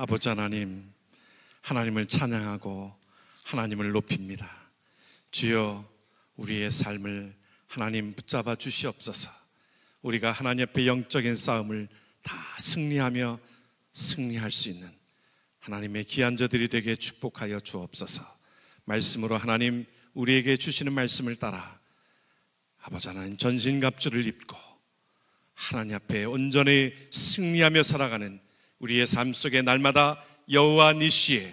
아버지 하나님, 하나님을 찬양하고 하나님을 높입니다. 주여, 우리의 삶을 하나님 붙잡아 주시옵소서. 우리가 하나님 앞에 영적인 싸움을 다 승리하며 승리할 수 있는 하나님의 귀한 자들이 되게 축복하여 주옵소서. 말씀으로 하나님 우리에게 주시는 말씀을 따라 아버지 하나님 전신갑주를 입고 하나님 앞에 온전히 승리하며 살아가는 우리의 삶 속에 날마다 여호와 니시의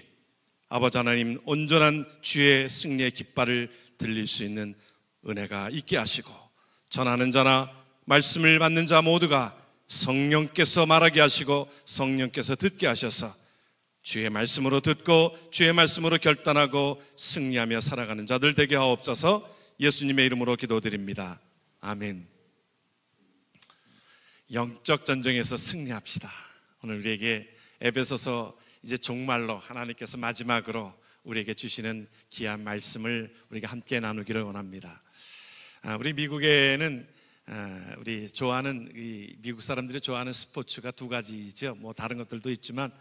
아버지 하나님 온전한 주의 승리의 깃발을 들릴 수 있는 은혜가 있게 하시고, 전하는 자나 말씀을 받는 자 모두가 성령께서 말하게 하시고 성령께서 듣게 하셔서 주의 말씀으로 듣고 주의 말씀으로 결단하고 승리하며 살아가는 자들 되게 하옵소서. 예수님의 이름으로 기도드립니다. 아멘. 영적 전쟁에서 승리합시다. 오늘 우리에게 에베소서 이제 종말로 하나님께서 마지막으로 우리에게 주시는 귀한 말씀을 우리가 함께 나누기를 원합니다. 우리 미국에는 우리 좋아하는 미국 사람들이 좋아하는 스포츠가 두 가지죠. 뭐 다른 것들도 있지만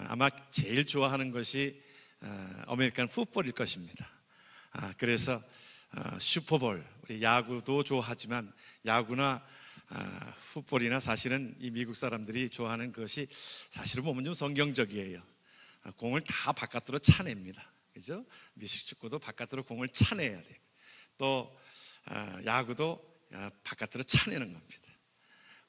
아마 제일 좋아하는 것이 아메리칸 풋볼일 것입니다. 그래서 슈퍼볼, 우리 야구도 좋아하지만 야구나 풋볼이나 사실은 이 미국 사람들이 좋아하는 것이 사실은 보면 좀 성경적이에요. 공을 다 바깥으로 차냅니다. 그죠? 미식축구도 바깥으로 공을 차내야 돼요. 또 야구도 바깥으로 차내는 겁니다.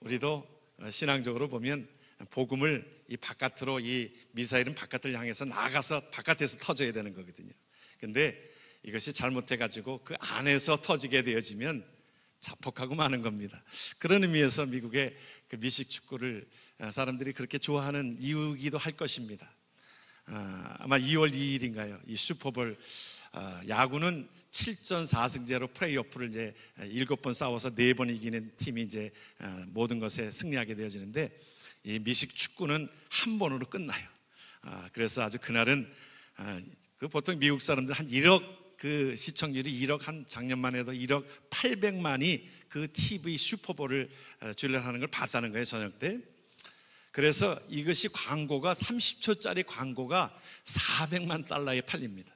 우리도 신앙적으로 보면 복음을 이 바깥으로, 이 미사일은 바깥을 향해서 나가서 바깥에서 터져야 되는 거거든요. 근데 이것이 잘못해가지고 그 안에서 터지게 되어지면 자폭하고 마는 겁니다. 그런 의미에서 미국의 그 미식축구를 사람들이 그렇게 좋아하는 이유이기도 할 것입니다. 아마 2월 2일인가요? 이 슈퍼볼, 야구는 7전 4승제로 플레이오프를 이제 7번 싸워서 4번 이기는 팀이 이제 모든 것에 승리하게 되어지는데, 이 미식축구는 한 번으로 끝나요. 그래서 아주 그날은 그 보통 미국 사람들 한 1억 그 시청률이 1억, 한 작년만 해도 1억 800만이 그 TV 슈퍼볼을 출연하는 걸 봤다는 거예요, 저녁 때. 그래서 이것이 광고가 30초짜리 광고가 400만 달러에 팔립니다.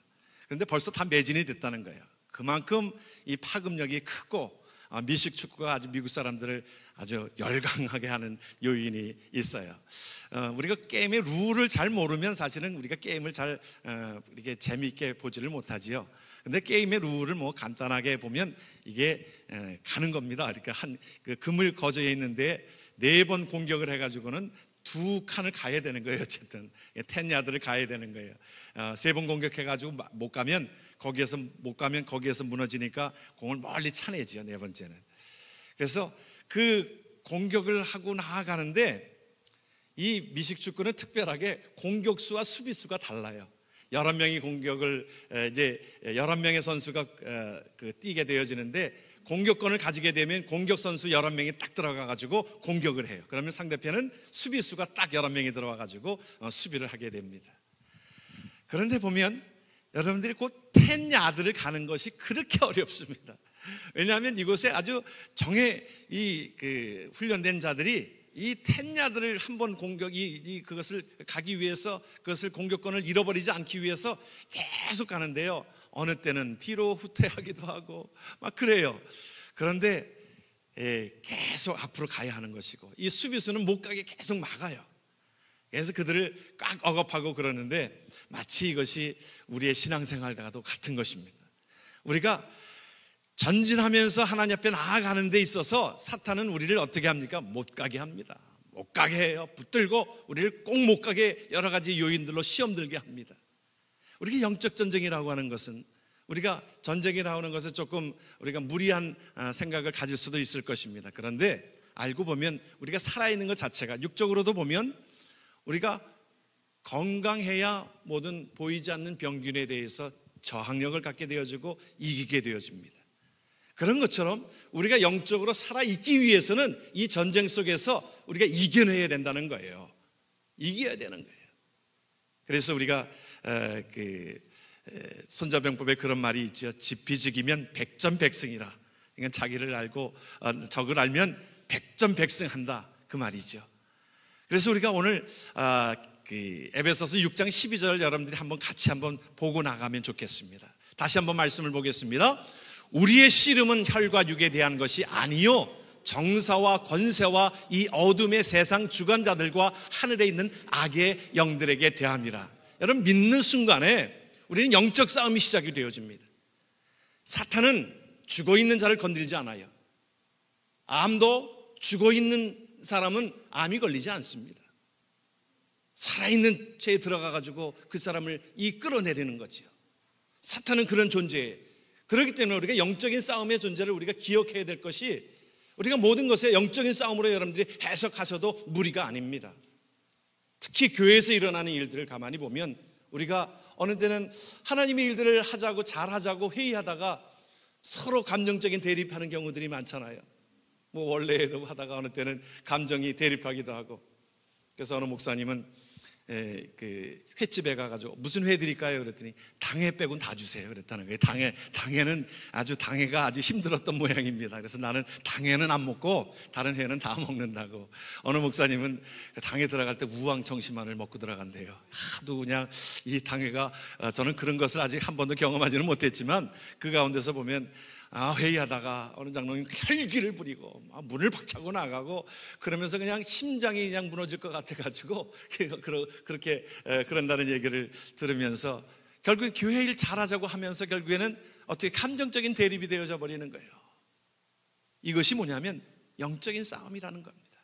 그런데 벌써 다 매진이 됐다는 거예요. 그만큼 이 파급력이 크고 미식축구가 아주 미국 사람들을 아주 열광하게 하는 요인이 있어요. 우리가 게임의 룰을 잘 모르면 사실은 우리가 게임을 잘 이렇게 재미있게 보지를 못하지요. 근데 게임의 룰을 뭐 간단하게 보면 이게 가는 겁니다. 그러니까 그 금을 거저에 있는데 4번 공격을 해가지고는 2칸을 가야 되는 거예요. 어쨌든 10야드를 가야 되는 거예요. 3번 공격해가지고 못 가면 거기에서 무너지니까 공을 멀리 차내지요, 4번째는. 그래서 그 공격을 하고 나아가는데 이 미식축구는 특별하게 공격수와 수비수가 달라요. 11명이 공격을 이제 11명의 선수가 뛰게 되어지는데, 공격권을 가지게 되면 공격 선수 11명이 딱 들어가 가지고 공격을 해요. 그러면 상대편은 수비수가 딱 11명이 들어와 가지고 수비를 하게 됩니다. 그런데 보면 여러분들이 곧 10야드를 가는 것이 그렇게 어렵습니다. 왜냐하면 이곳에 아주 훈련된 자들이 이 10야드를 한번 그것을 가기 위해서, 그것을 공격권을 잃어버리지 않기 위해서 계속 가는데요. 어느 때는 뒤로 후퇴하기도 하고 막 그래요. 그런데 계속 앞으로 가야 하는 것이고, 이 수비수는 못 가게 계속 막아요. 그래서 그들을 꽉 억압하고 그러는데, 마치 이것이 우리의 신앙생활과도 같은 것입니다. 우리가 전진하면서 하나님 앞에 나아가는 데 있어서 사탄은 우리를 어떻게 합니까? 못 가게 합니다. 못 가게 해요. 붙들고 우리를 꼭 못 가게 여러 가지 요인들로 시험 들게 합니다. 우리가 영적 전쟁이라고 하는 것은, 우리가 전쟁이라고 하는 것을 조금 우리가 무리한 생각을 가질 수도 있을 것입니다. 그런데 알고 보면 우리가 살아있는 것 자체가, 육적으로도 보면 우리가 건강해야 모든 보이지 않는 병균에 대해서 저항력을 갖게 되어지고 이기게 되어집니다. 그런 것처럼 우리가 영적으로 살아있기 위해서는 이 전쟁 속에서 우리가 이겨내야 된다는 거예요. 이겨야 되는 거예요. 그래서 우리가 손자병법에 그런 말이 있죠. 지피지기면 백전백승이라. 그러니까 자기를 알고 적을 알면 백전백승한다, 그 말이죠. 그래서 우리가 오늘 에베소서 6장 12절 여러분들이 같이 한번 보고 나가면 좋겠습니다. 다시 한번 말씀을 보겠습니다. 우리의 씨름은 혈과 육에 대한 것이 아니요 정사와 권세와 이 어둠의 세상 주관자들과 하늘에 있는 악의 영들에게 대함이라. 여러분, 믿는 순간에 우리는 영적 싸움이 시작이 되어집니다. 사탄은 죽어있는 자를 건드리지 않아요. 암도 죽어있는 사람은 암이 걸리지 않습니다. 살아있는 채에 들어가가지고 그 사람을 끌어내리는 거죠. 사탄은 그런 존재예요. 그렇기 때문에 우리가 영적인 싸움의 존재를 우리가 기억해야 될 것이, 우리가 모든 것에 영적인 싸움으로 여러분들이 해석하셔도 무리가 아닙니다. 특히 교회에서 일어나는 일들을 가만히 보면 우리가 어느 때는 하나님의 일들을 하자고 잘하자고 회의하다가 서로 감정적인 대립하는 경우들이 많잖아요. 뭐 원래도 하다가 어느 때는 감정이 대립하기도 하고. 그래서 어느 목사님은 횟집에 가가지고 무슨 회 드릴까요? 그랬더니 당회 빼곤 다 주세요 그랬다는 거예요. 당회는 당회가 아주 힘들었던 모양입니다. 그래서 나는 당회는 안 먹고 다른 회는 다 먹는다고. 어느 목사님은 당회 들어갈 때 우왕청심환을 먹고 들어간대요. 하도 그냥 이 당회가, 저는 그런 것을 아직 한 번도 경험하지는 못했지만 그 가운데서 보면 회의하다가 어느 장로님 혈기를 부리고 문을 박차고 나가고 그러면서 그냥 심장이 그냥 무너질 것 같아가지고 그렇게 그런다는 얘기를 들으면서 결국 교회 일 잘하자고 하면서 결국에는 어떻게 감정적인 대립이 되어져 버리는 거예요. 이것이 뭐냐면 영적인 싸움이라는 겁니다.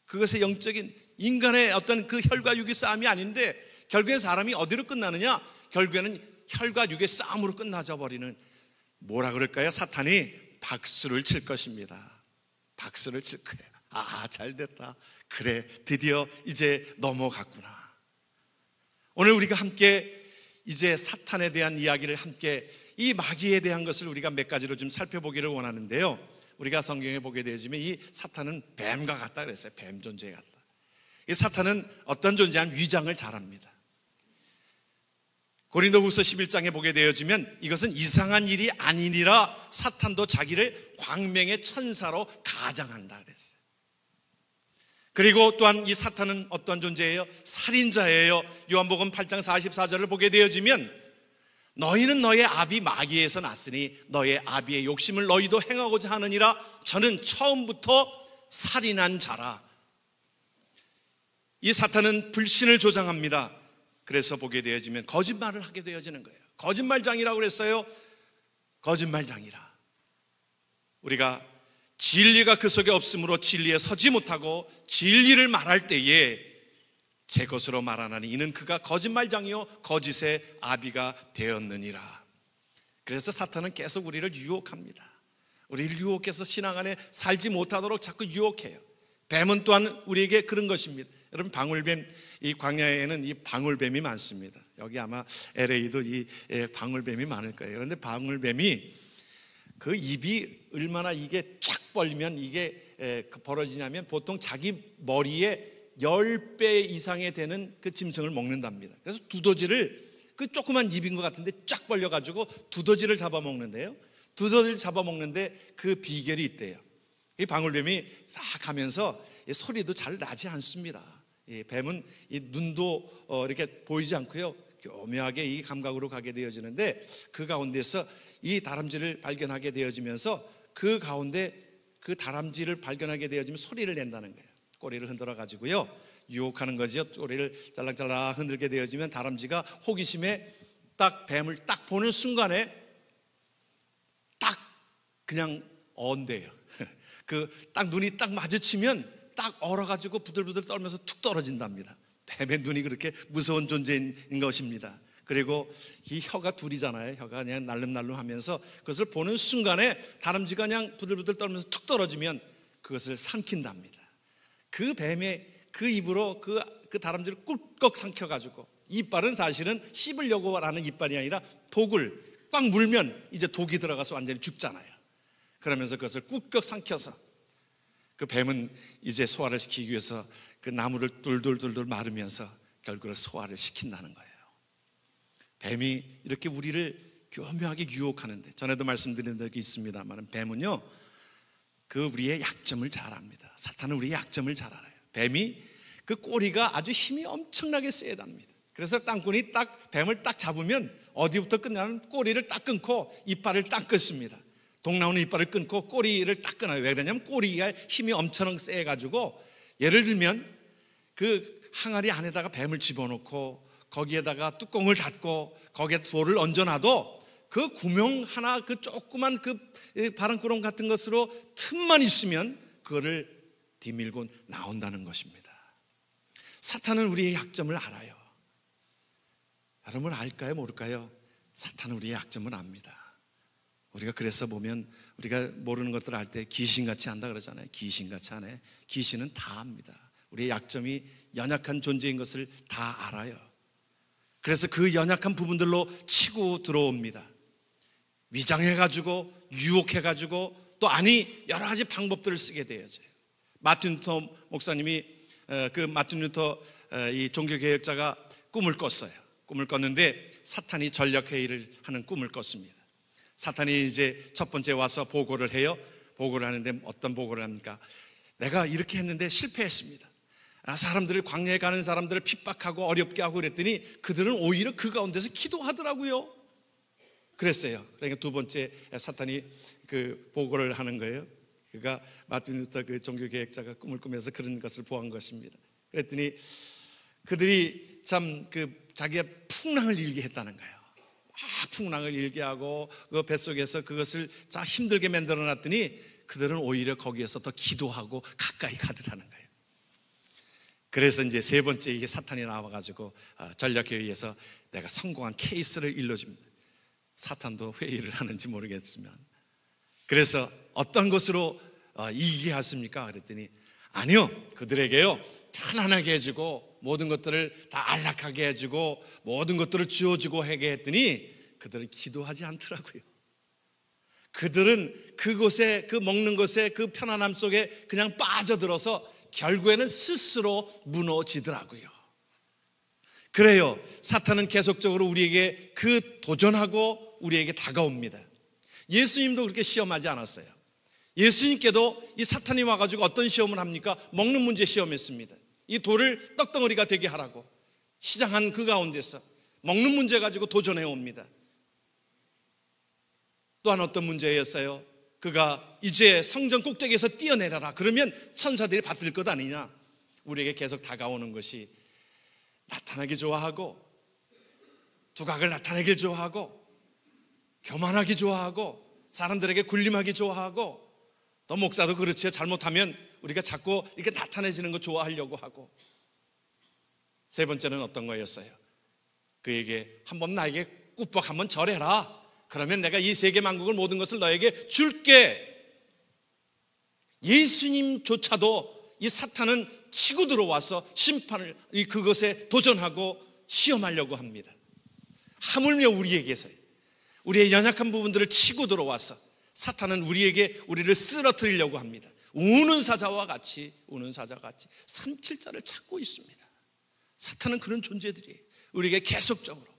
그것의 영적인 인간의 어떤 그 혈과 육의 싸움이 아닌데 결국엔 사람이 어디로 끝나느냐? 결국에는 혈과 육의 싸움으로 끝나져 버리는, 뭐라 그럴까요? 사탄이 박수를 칠 것입니다. 박수를 칠 거예요. 잘됐다. 그래, 드디어 이제 넘어갔구나. 오늘 우리가 함께 이제 사탄에 대한 이야기를 함께, 이 마귀에 대한 것을 우리가 몇 가지로 좀 살펴보기를 원하는데요. 우리가 성경에 보게 되어지면 이 사탄은 뱀과 같다 그랬어요. 뱀 존재 같다. 이 사탄은 어떤 존재냐면 위장을 잘합니다. 고린도후서 11장에 보게 되어지면 이것은 이상한 일이 아니니라 사탄도 자기를 광명의 천사로 가장한다 그랬어요. 그리고 또한 이 사탄은 어떤 존재예요? 살인자예요. 요한복음 8장 44절을 보게 되어지면 너희는 너의 아비 마귀에서 났으니 너의 아비의 욕심을 너희도 행하고자 하느니라. 저는 처음부터 살인한 자라. 이 사탄은 불신을 조장합니다. 그래서 보게 되어지면 거짓말을 하게 되어지는 거예요. 거짓말장이라고 그랬어요. 거짓말장이라. 우리가 진리가 그 속에 없으므로 진리에 서지 못하고 진리를 말할 때에 제 것으로 말하나니 이는 그가 거짓말장이요 거짓의 아비가 되었느니라. 그래서 사탄은 계속 우리를 유혹합니다. 우리를 유혹해서 신앙 안에 살지 못하도록 자꾸 유혹해요. 뱀은 또한 우리에게 그런 것입니다. 여러분, 방울뱀, 이 광야에는 이 방울뱀이 많습니다. 여기 아마 LA도 이 방울뱀이 많을 거예요. 그런데 방울뱀이 그 입이 얼마나 이게 쫙 벌리면 이게 벌어지냐면 보통 자기 머리에 10배 이상에 되는 그 짐승을 먹는답니다. 그래서 두더지를, 그 조그만 입인 것 같은데 쫙 벌려가지고 두더지를 잡아먹는데요. 두더지를 잡아먹는데 그 비결이 있대요. 이 방울뱀이 싹 하면서 소리도 잘 나지 않습니다. 이 뱀은 이 눈도 이렇게 보이지 않고요, 교묘하게 이 감각으로 가게 되어지는데 그 가운데서 이 다람쥐를 발견하게 되어지면서 그 가운데 그 다람쥐를 발견하게 되어지면 소리를 낸다는 거예요. 꼬리를 흔들어 가지고요 유혹하는 거죠. 꼬리를 짤랑짤랑 흔들게 되어지면 다람쥐가 호기심에 딱 뱀을 딱 보는 순간에 딱 그냥 언대요. 그 딱 눈이 딱 마주치면 딱 얼어가지고 부들부들 떨면서 툭 떨어진답니다. 뱀의 눈이 그렇게 무서운 존재인 것입니다. 그리고 이 혀가 둘이잖아요. 혀가 그냥 날름날름하면서 그것을 보는 순간에 다람쥐가 그냥 부들부들 떨면서 툭 떨어지면 그것을 삼킨답니다. 그 뱀의 그 입으로 그 다람쥐를 꿀꺽 삼켜가지고, 이빨은 사실은 씹으려고 하는 이빨이 아니라 독을 꽉 물면 이제 독이 들어가서 완전히 죽잖아요. 그러면서 그것을 꿀꺽 삼켜서 그 뱀은 이제 소화를 시키기 위해서 그 나무를 뚫뚫뚫뚫 마르면서 결국은 소화를 시킨다는 거예요. 뱀이 이렇게 우리를 교묘하게 유혹하는데, 전에도 말씀드린 적이 있습니다만 뱀은요 그 우리의 약점을 잘 압니다. 사탄은 우리의 약점을 잘 알아요. 뱀이 그 꼬리가 아주 힘이 엄청나게 세야 합니다. 그래서 땅꾼이 딱 뱀을 딱 잡으면 어디부터 끝나면 꼬리를 딱 끊고 이빨을 딱 끊습니다. 독 나오는 이빨을 끊고 꼬리를 딱 끊어요. 왜 그러냐면 꼬리가 힘이 엄청 세가지고, 예를 들면 그 항아리 안에다가 뱀을 집어넣고 거기에다가 뚜껑을 닫고 거기에 돌을 얹어놔도 그 구멍 하나, 그 조그만 그 바람구렁 같은 것으로 틈만 있으면 그거를 뒤밀고 나온다는 것입니다. 사탄은 우리의 약점을 알아요. 여러분 알까요, 모를까요? 사탄은 우리의 약점을 압니다. 우리가 그래서 보면 우리가 모르는 것들을 알 때 귀신같이 한다 그러잖아요. 귀신같이 하네. 귀신은 다 압니다. 우리의 약점이 연약한 존재인 것을 다 알아요. 그래서 그 연약한 부분들로 치고 들어옵니다. 위장해가지고 유혹해가지고 또 여러 가지 방법들을 쓰게 되어져요. 마틴 루터 목사님이 그 마틴 루터 이 종교개혁자가 꿈을 꿨어요. 꿈을 꿨는데 사탄이 전략회의를 하는 꿈을 꿨습니다. 사탄이 이제 첫 번째 와서 보고를 해요. 보고를 하는데 어떤 보고를 합니까? 내가 이렇게 했는데 실패했습니다. 사람들을, 광야에 가는 사람들을 핍박하고 어렵게 하고 그랬더니 그들은 오히려 그 가운데서 기도하더라고요. 그랬어요. 그러니까 두 번째 사탄이 그 보고를 하는 거예요. 그가 마틴 루터 그 종교개혁자가 꿈을 꾸면서 그런 것을 보한 것입니다. 그랬더니 그들이 참 그 자기가 풍랑을 일게 했다는 거예요. 풍랑을 일게 하고 그 뱃속에서 그것을 자 힘들게 만들어 놨더니 그들은 오히려 거기에서 더 기도하고 가까이 가더라는 거예요. 그래서 이제 세 번째 이게 사탄이 나와가지고 전략회의에서 내가 성공한 케이스를 일러줍니다. 사탄도 회의를 하는지 모르겠지만, 그래서 어떤 것으로 이기게 하십니까? 그랬더니 아니요, 그들에게요 편안하게 해주고 모든 것들을 다 안락하게 해주고 모든 것들을 주어주고 하게 했더니 그들은 기도하지 않더라고요. 그들은 그곳에, 그 먹는 것에 그 편안함 속에 그냥 빠져들어서 결국에는 스스로 무너지더라고요. 그래요, 사탄은 계속적으로 우리에게 그 도전하고 우리에게 다가옵니다. 예수님도 그렇게 시험하지 않았어요. 예수님께도 이 사탄이 와가지고 어떤 시험을 합니까? 먹는 문제 시험했습니다. 이 돌을 떡덩어리가 되게 하라고 시장한 그 가운데서 먹는 문제 가지고 도전해 옵니다. 또한 어떤 문제였어요? 그가 이제 성전 꼭대기에서 뛰어내려라, 그러면 천사들이 받을 것 아니냐. 우리에게 계속 다가오는 것이 나타나기 좋아하고, 두각을 나타내길 좋아하고, 교만하기 좋아하고, 사람들에게 군림하기 좋아하고, 또 목사도 그렇지요. 잘못하면 우리가 자꾸 이렇게 나타내지는 거 좋아하려고 하고. 세 번째는 어떤 거였어요? 그에게 한번 나에게 꾸벅 한번 절해라, 그러면 내가 이 세계 만국을 모든 것을 너에게 줄게. 예수님조차도 이 사탄은 치고 들어와서 심판을 그것에 도전하고 시험하려고 합니다. 하물며 우리에게서 우리의 연약한 부분들을 치고 들어와서 사탄은 우리를 쓰러뜨리려고 합니다. 우는 사자와 같이 3칠자를 찾고 있습니다. 사탄은 그런 존재들이에요. 우리에게 계속적으로.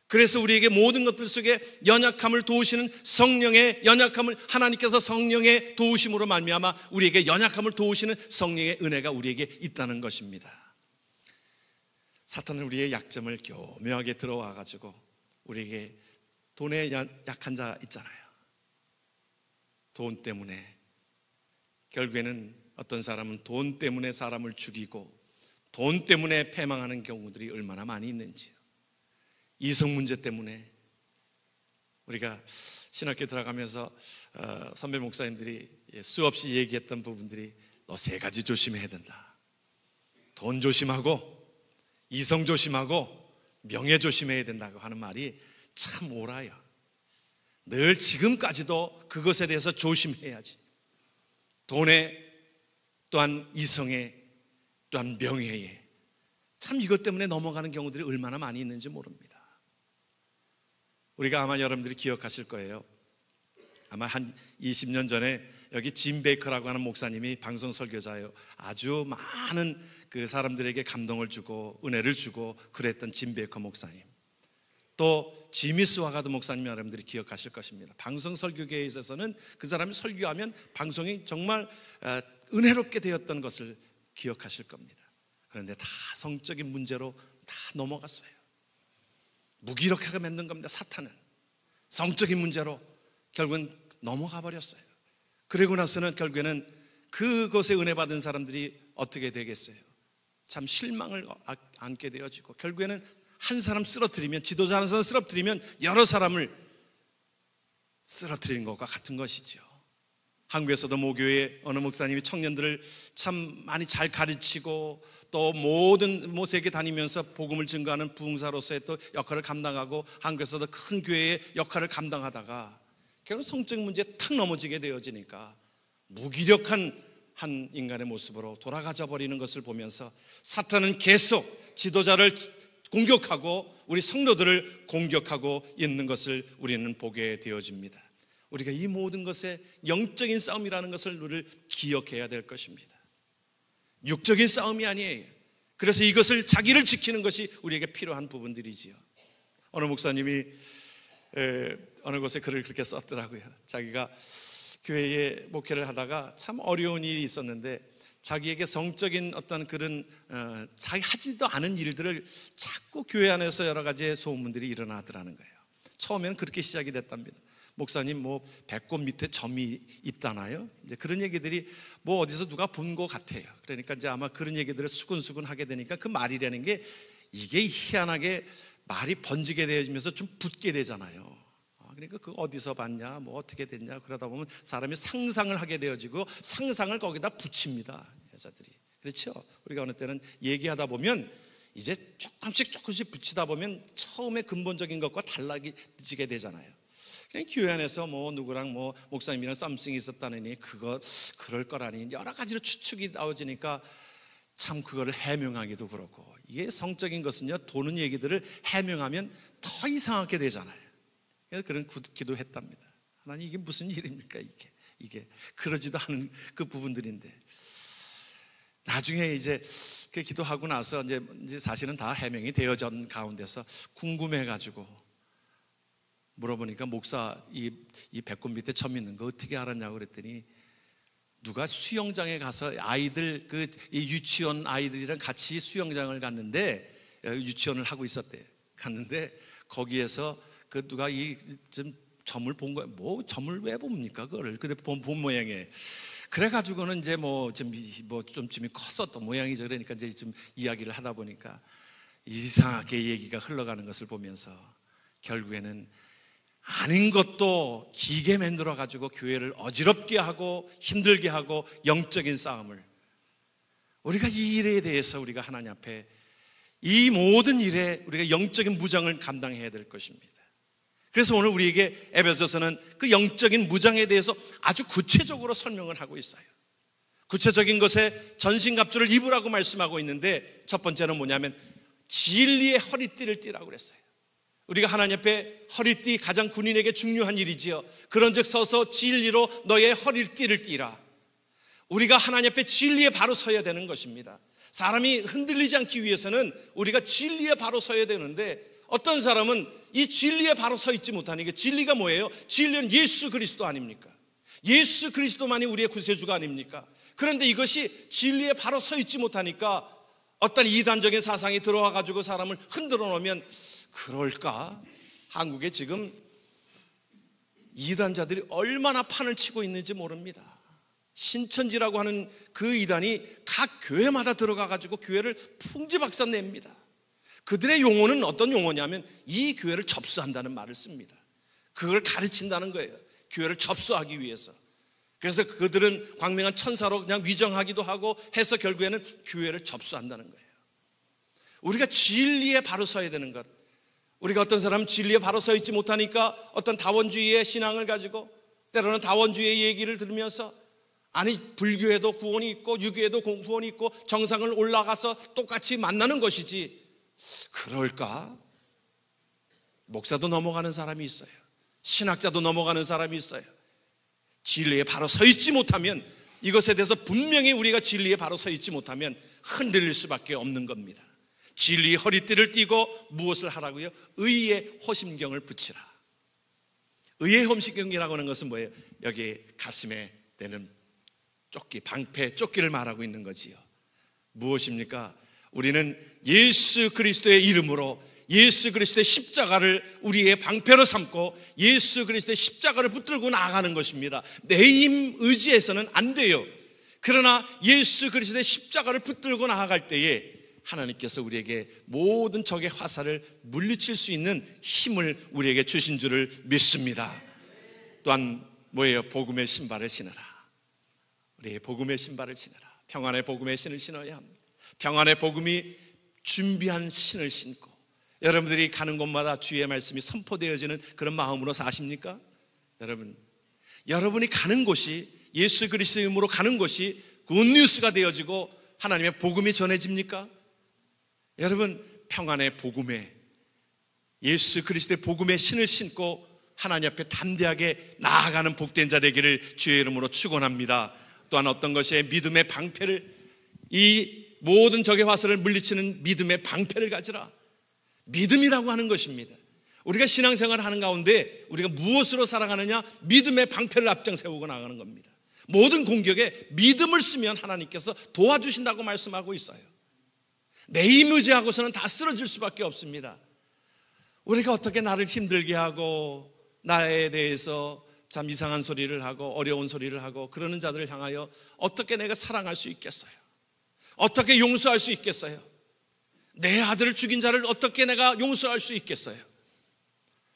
그래서 우리에게 모든 것들 속에 연약함을 도우시는 성령의 연약함을, 하나님께서 성령의 도우심으로 말미암아 우리에게 연약함을 도우시는 성령의 은혜가 우리에게 있다는 것입니다. 사탄은 우리의 약점을 교묘하게 들어와 가지고 우리에게, 돈에 약한 자 있잖아요. 돈 때문에 결국에는 어떤 사람은 돈 때문에 사람을 죽이고 돈 때문에 패망하는 경우들이 얼마나 많이 있는지요. 이성 문제 때문에 우리가 신학교 들어가면서 선배 목사님들이 수없이 얘기했던 부분들이 너 세 가지 조심해야 된다. 돈 조심하고 이성 조심하고 명예 조심해야 된다고 하는 말이 참 옳아요. 늘 지금까지도 그것에 대해서 조심해야지. 돈에, 또한 이성에, 또한 명예에, 참 이것 때문에 넘어가는 경우들이 얼마나 많이 있는지 모릅니다. 우리가 아마 여러분들이 기억하실 거예요. 아마 한 20년 전에 여기 짐 베이커라고 하는 목사님이 방송 설교자예요. 아주 많은 그 사람들에게 감동을 주고 은혜를 주고 그랬던 짐 베이커 목사님. 또 지미 스와가드 목사님, 여러분들이 기억하실 것입니다. 방송 설교계에 있어서는 그 사람이 설교하면 방송이 정말 은혜롭게 되었던 것을 기억하실 겁니다. 그런데 다 성적인 문제로 다 넘어갔어요. 무기력하게 만든 겁니다. 사탄은 성적인 문제로 결국은 넘어가 버렸어요. 그리고 나서는 결국에는 그것에 은혜 받은 사람들이 어떻게 되겠어요? 참 실망을 안게 되어지고, 결국에는 한 사람 쓰러뜨리면, 지도자 한 사람 쓰러뜨리면 여러 사람을 쓰러뜨리는 것과 같은 것이죠. 한국에서도 모교회 어느 목사님이 청년들을 참 많이 잘 가르치고 또 모든 세계 다니면서 복음을 증거하는 부흥사로서의 또 역할을 감당하고, 한국에서도 큰 교회의 역할을 감당하다가 결국 성적 문제에 탁 넘어지게 되어지니까 무기력한 한 인간의 모습으로 돌아가져 버리는 것을 보면서 사탄은 계속 지도자를 공격하고 우리 성도들을 공격하고 있는 것을 우리는 보게 되어집니다. 우리가 이 모든 것에 영적인 싸움이라는 것을 우리를 기억해야 될 것입니다. 육적인 싸움이 아니에요. 그래서 이것을, 자기를 지키는 것이 우리에게 필요한 부분들이지요. 어느 목사님이 어느 곳에 글을 그렇게 썼더라고요. 자기가 교회에 목회를 하다가 참 어려운 일이 있었는데 자기에게 성적인 어떤 그런 자기 하지도 않은 일들을 자꾸 교회 안에서 여러 가지의 소문들이 일어나더라는 거예요. 처음에는 그렇게 시작이 됐답니다. 목사님, 뭐 배꼽 밑에 점이 있다나요? 이제 그런 얘기들이 뭐 어디서 누가 본 것 같아요. 그러니까 이제 아마 그런 얘기들을 수근수근 하게 되니까 그 말이라는 게 이게 희한하게 말이 번지게 되어지면서 좀 붙게 되잖아요. 그러니까 그 어디서 봤냐, 뭐 어떻게 됐냐, 그러다 보면 사람이 상상을 하게 되어지고 상상을 거기다 붙입니다, 여자들이. 그렇죠? 우리가 어느 때는 얘기하다 보면 이제 조금씩 붙이다 보면 처음에 근본적인 것과 달라지게 되잖아요. 그냥 교회 안에서 뭐 누구랑 뭐 목사님이랑 썸씽이 있었다느니 그럴 거라니 여러 가지로 추측이 나오지니까 참 그거를 해명하기도 그렇고, 이게 성적인 것은요, 도는 얘기들을 해명하면 더 이상하게 되잖아요. 그래서 그런 기도했답니다. 하나님, 이게 무슨 일입니까? 이게 그러지도 않은 그 부분들인데, 나중에 이제 그 기도하고 나서 이제 사실은 다 해명이 되어진 가운데서 궁금해가지고 물어보니까, 목사, 이 배꼽 밑에 점 있는 거 어떻게 알았냐고 그랬더니, 누가 수영장에 가서 아이들, 이 유치원 아이들이랑 같이 수영장을 갔는데, 유치원을 하고 있었대요. 갔는데 거기에서 누가 좀 점을 본 거예요. 뭐 점을 왜 봅니까 그거를? 근데 본 모양에 그래가지고는 이제 좀쯤이 컸었던 모양이죠. 그러니까 이제 좀 이야기를 하다 보니까 이상하게 얘기가 흘러가는 것을 보면서 결국에는 아닌 것도 기게 만들어 가지고 교회를 어지럽게 하고 힘들게 하고, 영적인 싸움을, 우리가 이 일에 대해서 우리가 하나님 앞에 이 모든 일에 우리가 영적인 무장을 감당해야 될 것입니다. 그래서 오늘 우리에게 에베소서는 그 영적인 무장에 대해서 아주 구체적으로 설명을 하고 있어요. 구체적인 것에 전신갑주를 입으라고 말씀하고 있는데, 첫 번째는 뭐냐면 진리의 허리띠를 띠라고 그랬어요. 우리가 하나님 앞에 허리띠, 가장 군인에게 중요한 일이지요. 그런즉 서서 진리로 너의 허리띠를 띠라. 우리가 하나님 앞에 진리에 바로 서야 되는 것입니다. 사람이 흔들리지 않기 위해서는 우리가 진리에 바로 서야 되는데, 어떤 사람은 이 진리에 바로 서 있지 못하는 게, 진리가 뭐예요? 진리는 예수 그리스도 아닙니까? 예수 그리스도만이 우리의 구세주가 아닙니까? 그런데 이것이 진리에 바로 서 있지 못하니까 어떤 이단적인 사상이 들어와 가지고 사람을 흔들어 놓으면, 그럴까? 한국에 지금 이단자들이 얼마나 판을 치고 있는지 모릅니다. 신천지라고 하는 그 이단이 각 교회마다 들어가 가지고 교회를 풍지박산 냅니다. 그들의 용어는 어떤 용어냐면 이 교회를 접수한다는 말을 씁니다. 그걸 가르친다는 거예요. 교회를 접수하기 위해서. 그래서 그들은 광명한 천사로 그냥 위정하기도 하고 해서 결국에는 교회를 접수한다는 거예요. 우리가 진리에 바로 서야 되는 것. 우리가 어떤 사람은 진리에 바로 서 있지 못하니까 어떤 다원주의의 신앙을 가지고, 때로는 다원주의의 얘기를 들으면서, 아니 불교에도 구원이 있고 유교에도 구원이 있고 정상을 올라가서 똑같이 만나는 것이지, 그럴까? 목사도 넘어가는 사람이 있어요. 신학자도 넘어가는 사람이 있어요. 진리에 바로 서 있지 못하면, 이것에 대해서 분명히 우리가 진리에 바로 서 있지 못하면 흔들릴 수밖에 없는 겁니다. 진리의 허리띠를 띠고 무엇을 하라고요? 의의 호심경을 붙이라. 의의 호심경이라고 하는 것은 뭐예요? 여기 가슴에 대는 조끼, 방패, 조끼를 말하고 있는 거지요. 무엇입니까? 우리는 예수 그리스도의 이름으로 예수 그리스도의 십자가를 우리의 방패로 삼고 예수 그리스도의 십자가를 붙들고 나아가는 것입니다. 내 힘 의지해서는 안 돼요. 그러나 예수 그리스도의 십자가를 붙들고 나아갈 때에 하나님께서 우리에게 모든 적의 화살을 물리칠 수 있는 힘을 우리에게 주신 줄을 믿습니다. 또한 뭐예요? 복음의 신발을 신으라. 우리의 복음의 신발을 신으라. 평안의 복음의 신을 신어야 합니다. 평안의 복음이 준비한 신을 신고 여러분들이 가는 곳마다 주의 말씀이 선포되어지는 그런 마음으로 사십니까? 여러분이 가는 곳이 예수 그리스도의 이름으로 가는 곳이 굿뉴스가 되어지고 하나님의 복음이 전해집니까? 여러분, 평안의 복음에 예수 그리스도의 복음의 신을 신고 하나님 앞에 담대하게 나아가는 복된 자 되기를 주의 이름으로 축원합니다. 또한 어떤 것이 믿음의 방패를, 이 모든 적의 화살을 물리치는 믿음의 방패를 가지라. 믿음이라고 하는 것입니다. 우리가 신앙생활을 하는 가운데 우리가 무엇으로 살아가느냐? 믿음의 방패를 앞장 세우고 나가는 겁니다. 모든 공격에 믿음을 쓰면 하나님께서 도와주신다고 말씀하고 있어요. 내 힘 의지하고서는 다 쓰러질 수밖에 없습니다. 우리가 어떻게 나를 힘들게 하고 나에 대해서 참 이상한 소리를 하고 어려운 소리를 하고 그러는 자들을 향하여 어떻게 내가 사랑할 수 있겠어요? 어떻게 용서할 수 있겠어요? 내 아들을 죽인 자를 어떻게 내가 용서할 수 있겠어요?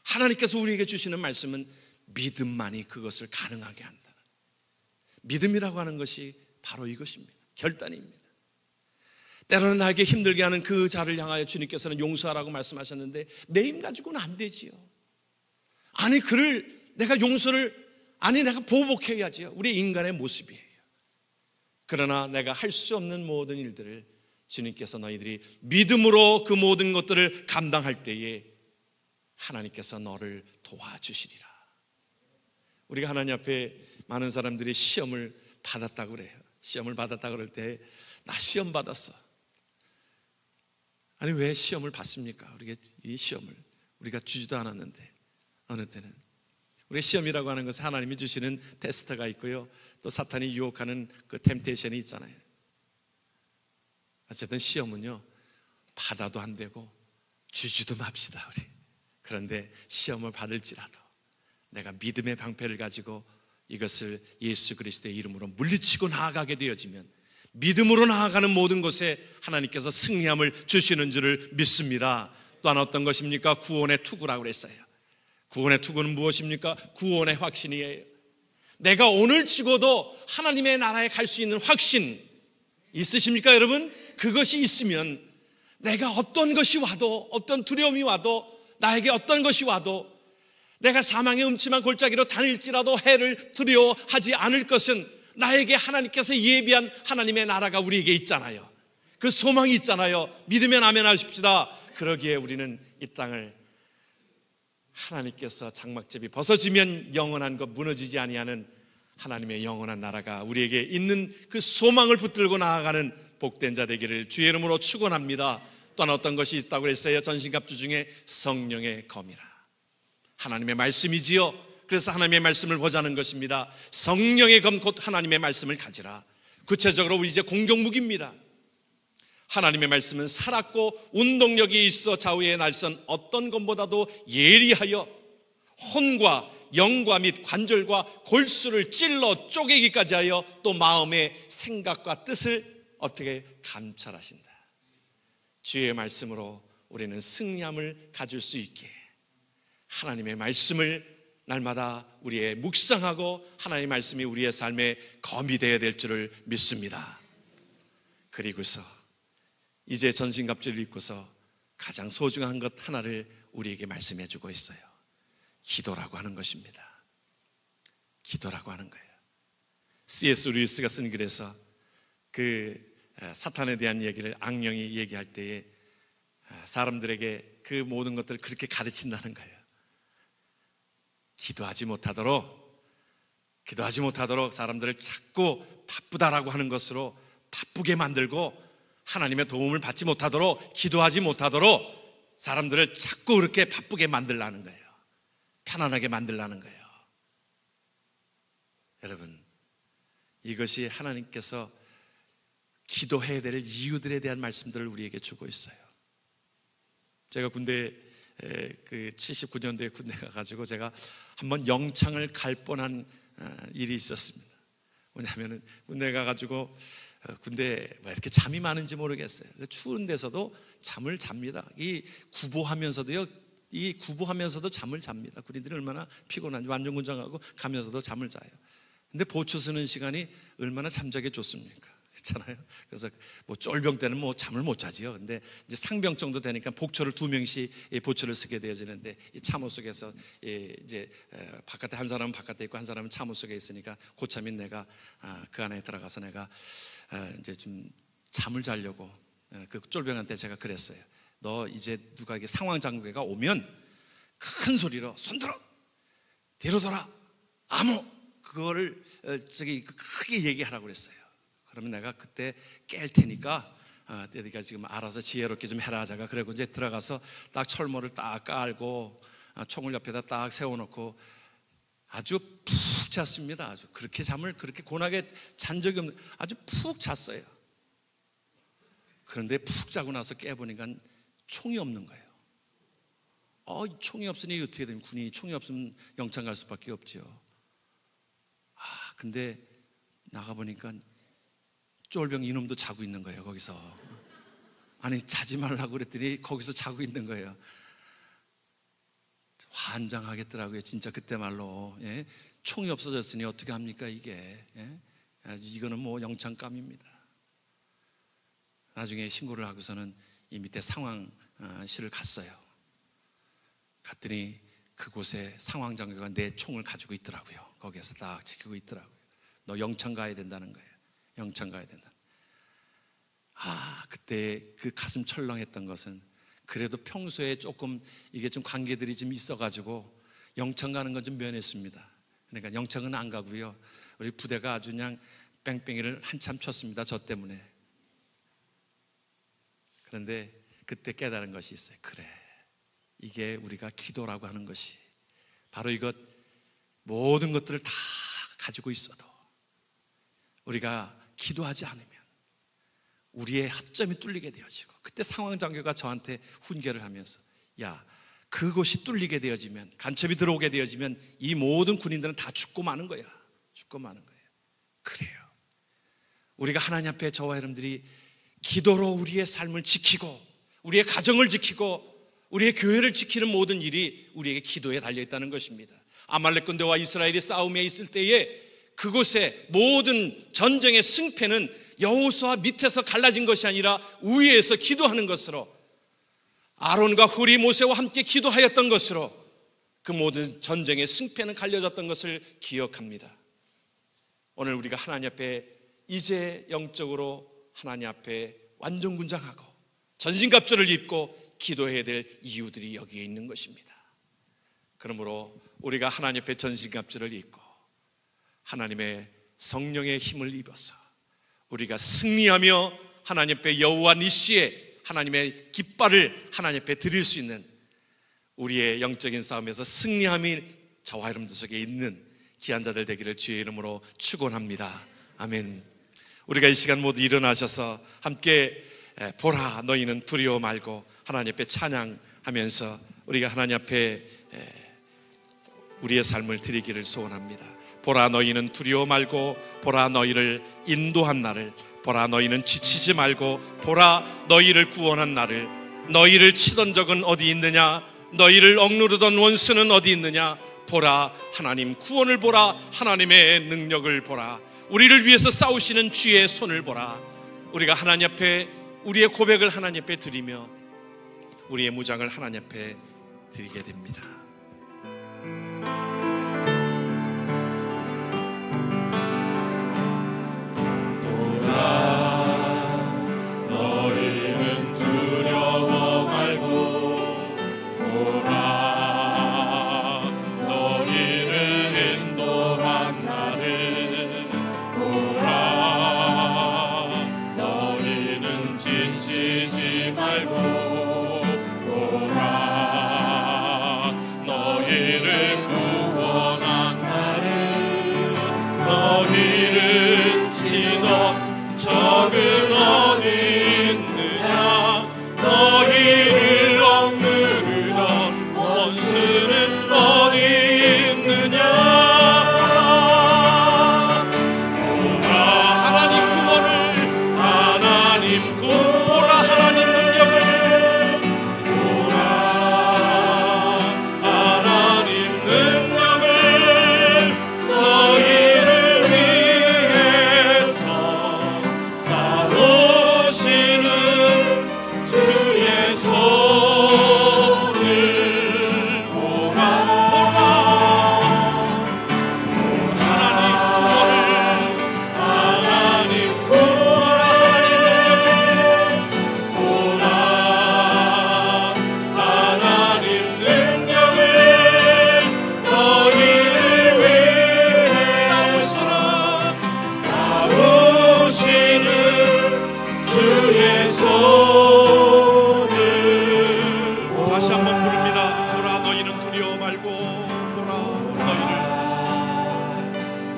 하나님께서 우리에게 주시는 말씀은 믿음만이 그것을 가능하게 한다. 믿음이라고 하는 것이 바로 이것입니다. 결단입니다. 때로는 나에게 힘들게 하는 그 자를 향하여 주님께서는 용서하라고 말씀하셨는데 내 힘 가지고는 안 되지요. 아니 그를 내가 내가 보복해야지요. 우리 인간의 모습이에요. 그러나 내가 할 수 없는 모든 일들을 주님께서 너희들이 믿음으로 그 모든 것들을 감당할 때에 하나님께서 너를 도와주시리라. 우리가 하나님 앞에 많은 사람들이 시험을 받았다고 그래요. 시험을 받았다고 그럴 때 나 시험 받았어. 아니 왜 시험을 받습니까? 우리가 이 시험을 우리가 주지도 않았는데 어느 때는 우리 시험이라고 하는 것은 하나님이 주시는 테스트가 있고요. 또 사탄이 유혹하는 그 템테이션이 있잖아요. 어쨌든 시험은요 받아도 안 되고 주지도 맙시다 우리. 그런데 시험을 받을지라도 내가 믿음의 방패를 가지고 이것을 예수 그리스도의 이름으로 물리치고 나아가게 되어지면 믿음으로 나아가는 모든 것에 하나님께서 승리함을 주시는 줄을 믿습니다. 또한 어떤 것입니까? 구원의 투구라고 그랬어요. 구원의 투구는 무엇입니까? 구원의 확신이에요. 내가 오늘 죽어도 하나님의 나라에 갈 수 있는 확신 있으십니까 여러분? 그것이 있으면 내가 어떤 것이 와도, 어떤 두려움이 와도, 나에게 어떤 것이 와도 내가 사망의 음침한 골짜기로 다닐지라도 해를 두려워하지 않을 것은 나에게 하나님께서 예비한 하나님의 나라가 우리에게 있잖아요. 그 소망이 있잖아요. 믿으면 아멘 하십시다. 그러기에 우리는 이 땅을 하나님께서 장막제비 벗어지면 영원한 것 무너지지 아니하는 하나님의 영원한 나라가 우리에게 있는 그 소망을 붙들고 나아가는 복된 자 되기를 주의 이름으로 축원합니다. 또한 어떤 것이 있다고 했어요? 전신갑주 중에 성령의 검이라. 하나님의 말씀이지요. 그래서 하나님의 말씀을 보자는 것입니다. 성령의 검 곧 하나님의 말씀을 가지라. 구체적으로 우리 이제 공격무기입니다. 하나님의 말씀은 살았고 운동력이 있어 좌우의 날선 어떤 것보다도 예리하여 혼과 영과 및 관절과 골수를 찔러 쪼개기까지 하여 또 마음의 생각과 뜻을 어떻게 감찰하신다. 주의 말씀으로 우리는 승리함을 가질 수 있게 하나님의 말씀을 날마다 우리의 묵상하고 하나님의 말씀이 우리의 삶에 검이 되어야 될 줄을 믿습니다. 그리고서 이제 전신갑주를 입고서 가장 소중한 것 하나를 우리에게 말씀해 주고 있어요. 기도라고 하는 것입니다. 기도라고 하는 거예요. C.S. 루이스가 쓴 글에서 그 사탄에 대한 얘기를 악령이 얘기할 때에 사람들에게 그 모든 것들을 그렇게 가르친다는 거예요. 기도하지 못하도록 사람들을 자꾸 바쁘다라고 하는 것으로 바쁘게 만들고 하나님의 도움을 받지 못하도록, 기도하지 못하도록 사람들을 자꾸 그렇게 바쁘게 만들라는 거예요. 편안하게 만들라는 거예요. 여러분, 이것이 하나님께서 기도해야 될 이유들에 대한 말씀들을 우리에게 주고 있어요. 제가 군대 그 79년도에 군대 가가지고 제가 한번 영창을 갈 뻔한 일이 있었습니다. 왜냐하면 군대 가가지고 군대 왜 이렇게 잠이 많은지 모르겠어요. 추운 데서도 잠을 잡니다. 이 구보하면서도 잠을 잡니다. 군인들이 얼마나 피곤한지 완전군장하고 가면서도 잠을 자요. 근데 보초 서는 시간이 얼마나 잠자기 좋습니까? 그렇잖아요. 그래서 뭐 쫄병 때는 뭐 잠을 못 자지요. 근데 이제 상병 정도 되니까 복초를 2명씩 보초를 쓰게 되어지는데 이 참호 속에서 이제 바깥에 한 사람은 바깥에 있고 한 사람은 참호 속에 있으니까 고참인 내가 그 안에 들어가서 내가 이제 좀 잠을 자려고 그 쫄병한테 제가 그랬어요. 너 이제 누가 이게 상황 장교가 오면 큰 소리로 손들어, 뒤로 돌아, 암호, 그거를 저기 크게 얘기하라고 그랬어요. 그러면 내가 그때 깰 테니까 네가 지금 알아서 지혜롭게 좀 해라 하자가. 그리고 이제 들어가서 딱 철모를 딱 깔고 총을 옆에다 딱 세워놓고 아주 푹 잤습니다. 아주 그렇게 잠을 그렇게 고나게 잔 적이 없는, 아주 푹 잤어요. 그런데 푹 자고 나서 깨보니까 총이 없는 거예요. 총이 없으니 어떻게 되면 군인이 총이 없으면 영창 갈 수밖에 없죠. 근데 나가보니까 쫄병 이놈도 자고 있는 거예요. 거기서. 아니 자지 말라고 그랬더니 거기서 자고 있는 거예요. 환장하겠더라고요. 진짜 그때 말로. 예? 총이 없어졌으니 어떻게 합니까 이게. 예? 이거는 뭐 영창감입니다. 나중에 신고를 하고서는 이 밑에 상황실을 갔어요. 갔더니 그곳에 상황장교가 내 총을 가지고 있더라고요. 거기에서 딱 지키고 있더라고요. 너 영창 가야 된다는 거예요. 영창 가야 된다. 그때 그 가슴 철렁했던 것은 그래도 평소에 조금 이게 좀 관계들이 좀 있어가지고 영창 가는 건 좀 면했습니다. 그러니까 영창은 안 가고요. 우리 부대가 아주 그냥 뺑뺑이를 한참 쳤습니다. 저 때문에. 그런데 그때 깨달은 것이 있어요. 그래, 이게 우리가 기도라고 하는 것이 바로 이것, 모든 것들을 다 가지고 있어도 우리가 기도하지 않으면 우리의 허점이 뚫리게 되어지고, 그때 상황장교가 저한테 훈계를 하면서 야, 그곳이 뚫리게 되어지면, 간첩이 들어오게 되어지면 이 모든 군인들은 다 죽고 마는 거야. 죽고 마는 거예요. 그래요. 우리가 하나님 앞에 저와 여러분들이 기도로 우리의 삶을 지키고 우리의 가정을 지키고 우리의 교회를 지키는 모든 일이 우리에게 기도에 달려있다는 것입니다. 아말렉 군대와 이스라엘이 싸움에 있을 때에 그곳에 모든 전쟁의 승패는 여호수아 밑에서 갈라진 것이 아니라 위에서 기도하는 것으로, 아론과 훌이 모세와 함께 기도하였던 것으로 그 모든 전쟁의 승패는 갈려졌던 것을 기억합니다. 오늘 우리가 하나님 앞에 이제 영적으로 하나님 앞에 완전군장하고 전신갑주를 입고 기도해야 될 이유들이 여기에 있는 것입니다. 그러므로 우리가 하나님 앞에 전신갑주를 입고 하나님의 성령의 힘을 입어서 우리가 승리하며 하나님 앞에 여호와 니시의 하나님의 깃발을 하나님 앞에 드릴 수 있는 우리의 영적인 싸움에서 승리함이 저와 여러분들 속에 있는 귀한 자들 되기를 주의 이름으로 축원합니다. 아멘. 우리가 이 시간 모두 일어나셔서 함께 보라 너희는 두려워 말고 하나님 앞에 찬양하면서 우리가 하나님 앞에 우리의 삶을 드리기를 소원합니다. 보라 너희는 두려워 말고 보라 너희를 인도한 나를, 보라 너희는 지치지 말고 보라 너희를 구원한 나를. 너희를 치던 적은 어디 있느냐, 너희를 억누르던 원수는 어디 있느냐. 보라 하나님 구원을 보라, 하나님의 능력을 보라, 우리를 위해서 싸우시는 주의 손을 보라. 우리가 하나님 앞에 우리의 고백을 하나님 앞에 드리며 우리의 무장을 하나님 앞에 드리게 됩니다. 너희는 두려워 말고 보라 너희를 인도한 나를. 보라 너희는 지치지 말고 보라 너희를 구원한 나를. 너희를 치던 적은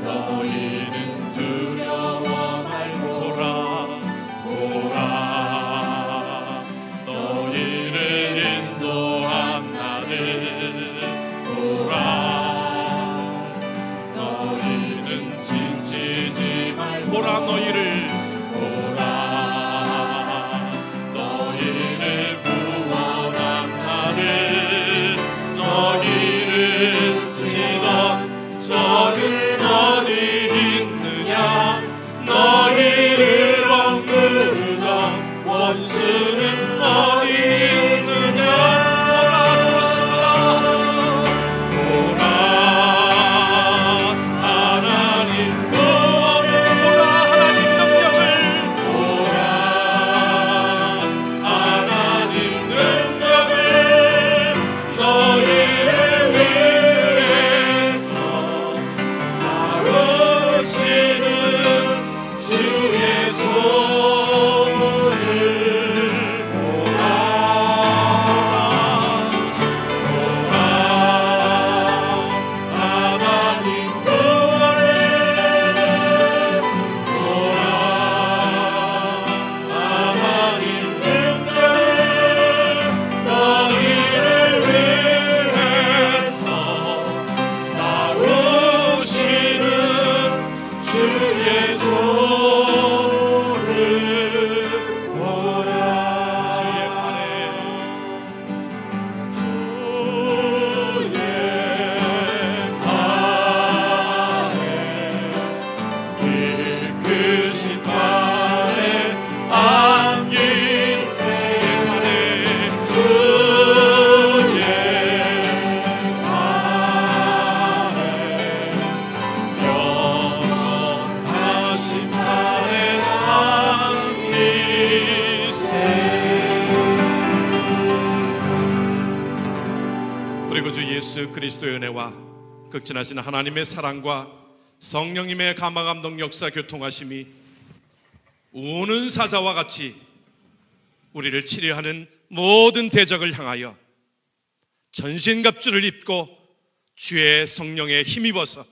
너희는 두려워 말고 보라 너희를 인도한 나를 보라 너희는 지치지 말고 보라 너희를 구원한 나를 너희를 치던 적은 어디 있느냐 너희를 억누르던 원수는 어디 있느냐 보라 그렇습니다. 보라 하나님 구원 보라 하나님 능력을 보라 하나님 능력을 너희를 위해서 싸우시는 주의 손을 보라 하나님 구원을 보라 하나님 능력을 너희를 위해서 싸우시는 주의 손을 보라 주의 발에 크신 발에 안기 주의 발에 주의 발에 영원하신 발에 안기세 우리 구주 예수 그리스도의 은혜와 극진하신 하나님의 사랑과 성령님의 감화감동 역사 교통하심이 우는 사자와 같이 우리를 치료하는 모든 대적을 향하여 전신갑주를 입고 주의 성령에 힘입어서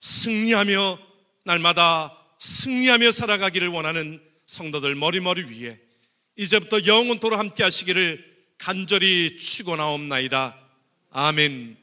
승리하며 날마다 승리하며 살아가기를 원하는 성도들 머리머리 위에 이제부터 영원토록 함께 하시기를 간절히 축원하옵나이다. 아멘.